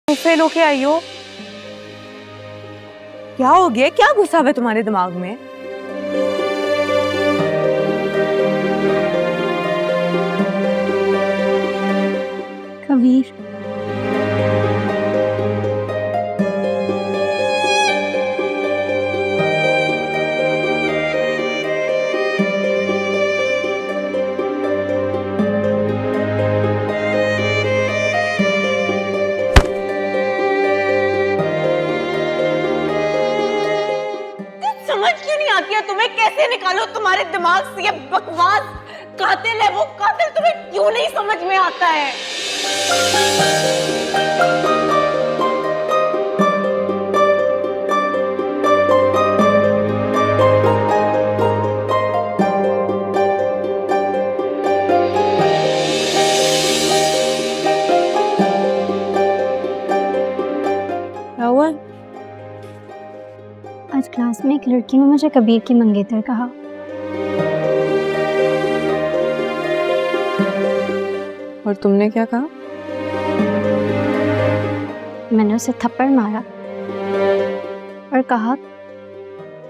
Fail होके आई हो? क्या हो गया? क्या गुस्सा है तुम्हारे दिमाग में? कबीर, समझ क्यों नहीं आती है तुम्हें? कैसे निकालो तुम्हारे दिमाग से ये बकवास? कातिल है वो, कातिल तुम्हें क्यों नहीं समझ में आता है? क्या हुआ? आज क्लास में एक लड़की ने मुझे कबीर की मंगेतर कहा। और तुमने क्या कहा? मैंने उसे थप्पड़ मारा और कहा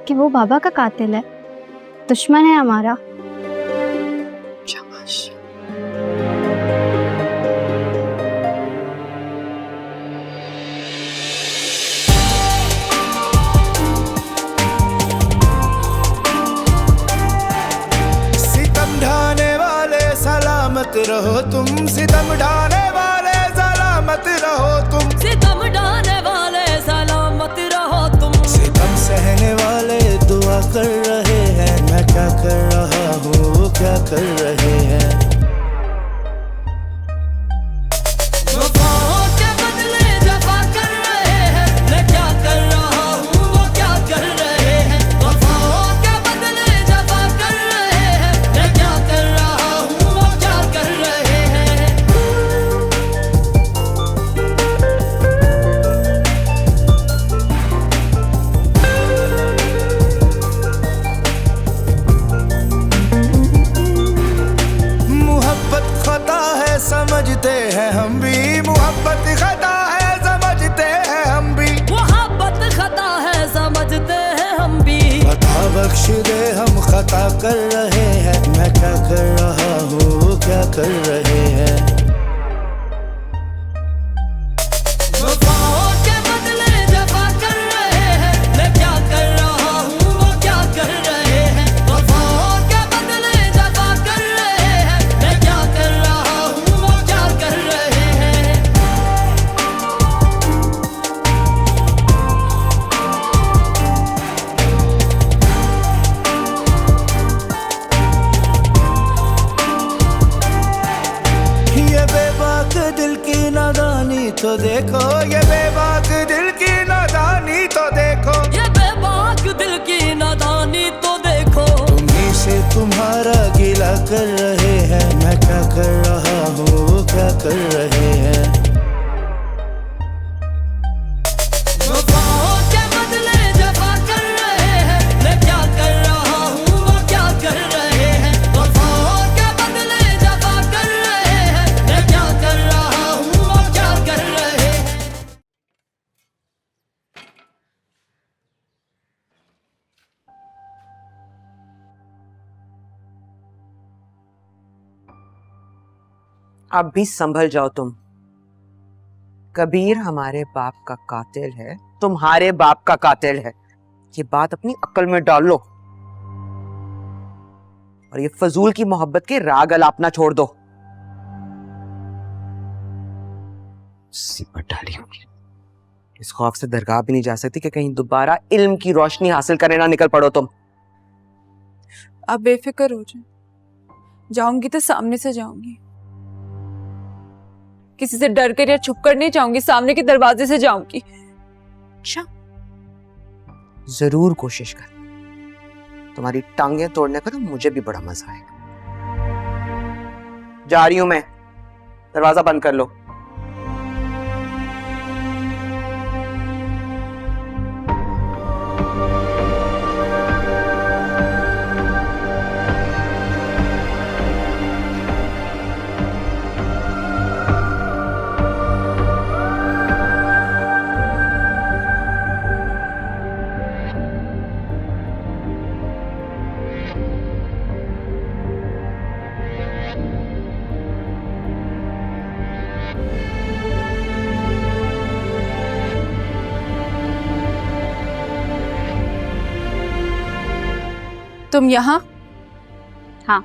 कि वो बाबा का कातिल है, दुश्मन है हमारा। शाबाश। सितम ढाने वाले सलामत रहो तुम, सितम ढाने वाले सलामत रहो तुम, सितम ढाने वाले सलामत रहो तुम, सितम सहने वाले दुआ कर रहे हैं। मैं क्या कर रहा हूँ वो क्या कर रहे हैं। वफाओं के बदले जफा कर रहे हैं। मैं क्या कर रहा हूँ वो क्या कर रहे हैं। वफाओं के बदले जफा कर रहे हैं। मैं क्या कर रहा हूँ वो क्या कर रहे हैं। मोहब्बत खता है समझते हैं हम भी, मोहब्बत खता है समझते हैं हम भी, मोहब्बत खता है समझते हैं हम भी। खता बख्श दे हम खता कर रहे हैं। मैं क्या कर रहा हूँ वो क्या कर रहे हैं। वफाओं के बदले जफा कर रहे हैं। मैं क्या कर रहा हूँ वो क्या कर रहे हैं। वफाओं के बदले जफा कर रहे हैं। मैं क्या कर रहा हूँ वो क्या कर रहे हैं। ये बेबाक दिल की नादानी तो देखो, ये बेबाक दिल की नादानी तो देखो, ये बेबाक दिल की नादानी तो देखो। तुम्ही से तुम्हारा गिला कर रहे हैं। मैं क्या कर रहा हूँ वो क्या कर रहे हैं। वफाओं के बदले जफा कर रहे हैं। मैं क्या कर रहा हूँ वो क्या कर रहे हैं। वफाओं के बदले जफा कर रहे हैं। मैं क्या कर रहा हूँ वो क्या कर रहे हैं। अब भी संभल जाओ तुम। कबीर हमारे बाप का कातिल है, तुम्हारे बाप का कातिल है। ये बात अपनी अक्ल में डाल लो और ये फजूल की मोहब्बत के राग अलापना छोड़ दो। सिमट डाली होगी। इस खौफ से दरगाह भी नहीं जा सकती कि कहीं दोबारा इल्म की रोशनी हासिल करने ना निकल पड़ो तुम। आप बेफिक्र हो जाए, जाऊंगी तो सामने से जाऊंगी, किसी से डर कर या छुप कर नहीं जाऊंगी, सामने के दरवाजे से जाऊंगी। अच्छा, जरूर कोशिश कर। तुम्हारी टांगें तोड़ने का तो मुझे भी बड़ा मजा आएगा। जा रही हूं मैं, दरवाजा बंद कर लो। तुम यहाँ? हाँ,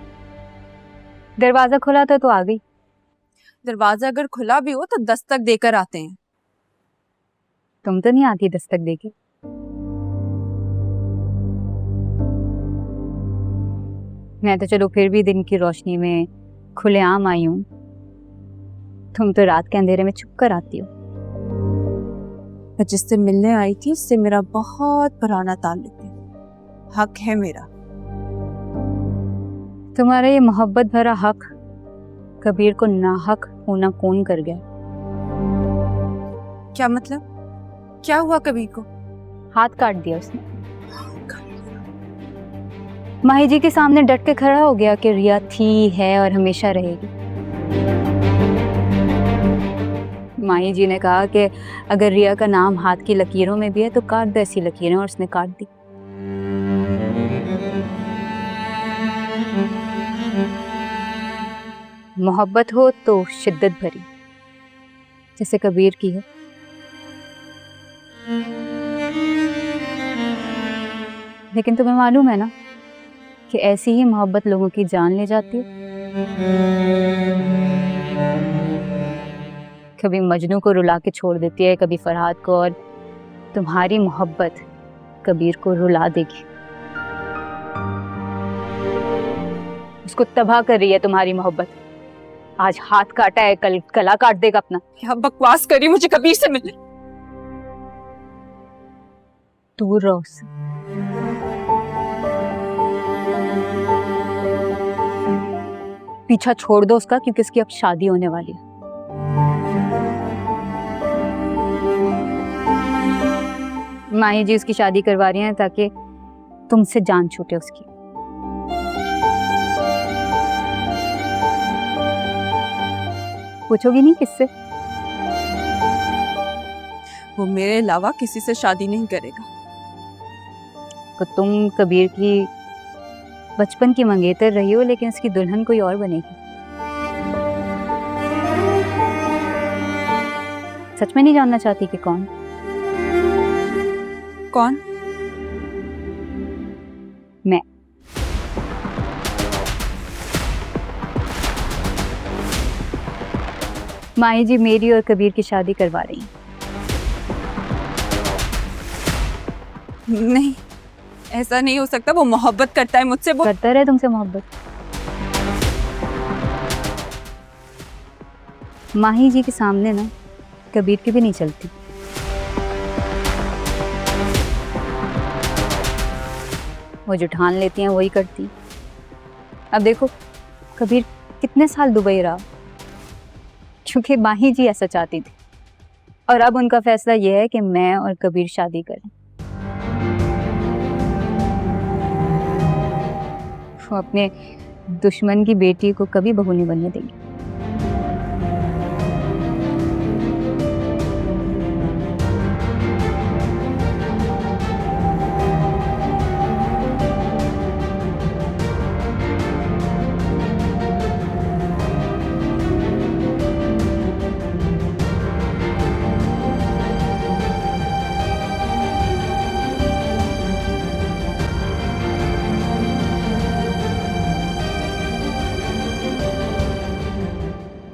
दरवाजा खुला था तो आ गई। दरवाजा अगर खुला भी हो तो दस्तक देकर आते हैं। तुम तो नहीं आती दस्तक देके। मैं तो चलो फिर भी दिन की रोशनी में खुलेआम आई हूँ, तुम तो रात के अंधेरे में छुप कर आती हो। मैं जिससे मिलने आई थी उससे मेरा बहुत पुराना ताल्लुक है, हक है मेरा। तुम्हारा ये मोहब्बत भरा हक कबीर को नाहक होना कौन कर गया? क्या मतलब? क्या हुआ कबीर को? हाथ काट दिया उसने। माही जी के सामने डट के खड़ा हो गया कि रिया थी, है और हमेशा रहेगी। माही जी ने कहा कि अगर रिया का नाम हाथ की लकीरों में भी है तो काट दो ऐसी लकीरें, और उसने काट दी। मोहब्बत हो तो शिद्दत भरी, जैसे कबीर की है। लेकिन तुम्हें मालूम है ना कि ऐसी ही मोहब्बत लोगों की जान ले जाती है। कभी मजनू को रुला के छोड़ देती है, कभी फरहाद को, और तुम्हारी मोहब्बत कबीर को रुला देगी। उसको तबाह कर रही है तुम्हारी मोहब्बत। आज हाथ काटा है, कल गला काट देगा अपना। क्या बकवास करी, मुझे कबीर से मिलने। दूर रहो उससे। पीछा छोड़ दो उसका, क्योंकि उसकी अब शादी होने वाली है। माही जी उसकी शादी करवा रही हैं ताकि तुमसे जान छूटे उसकी। पूछोगी नहीं किससे? वो मेरे अलावा किसी से शादी नहीं करेगा। तो तुम कबीर की बचपन की मंगेतर रही हो, लेकिन उसकी दुल्हन कोई और बनेगी। सच में नहीं जानना चाहती कि कौन? कौन? मैं। माही जी मेरी और कबीर की शादी करवा रही हैं। नहीं, ऐसा नहीं हो सकता। वो मोहब्बत करता है मुझसे। वो करता रहे तुमसे मोहब्बत। माही जी के सामने ना कबीर की भी नहीं चलती। वो जो ठान लेती हैं वही करती। अब देखो कबीर कितने साल दुबई रहा, क्योंकि माही जी ऐसा चाहती थी, और अब उनका फैसला यह है कि मैं और कबीर शादी करें। वो अपने दुश्मन की बेटी को कभी बहू नहीं बनने देंगे।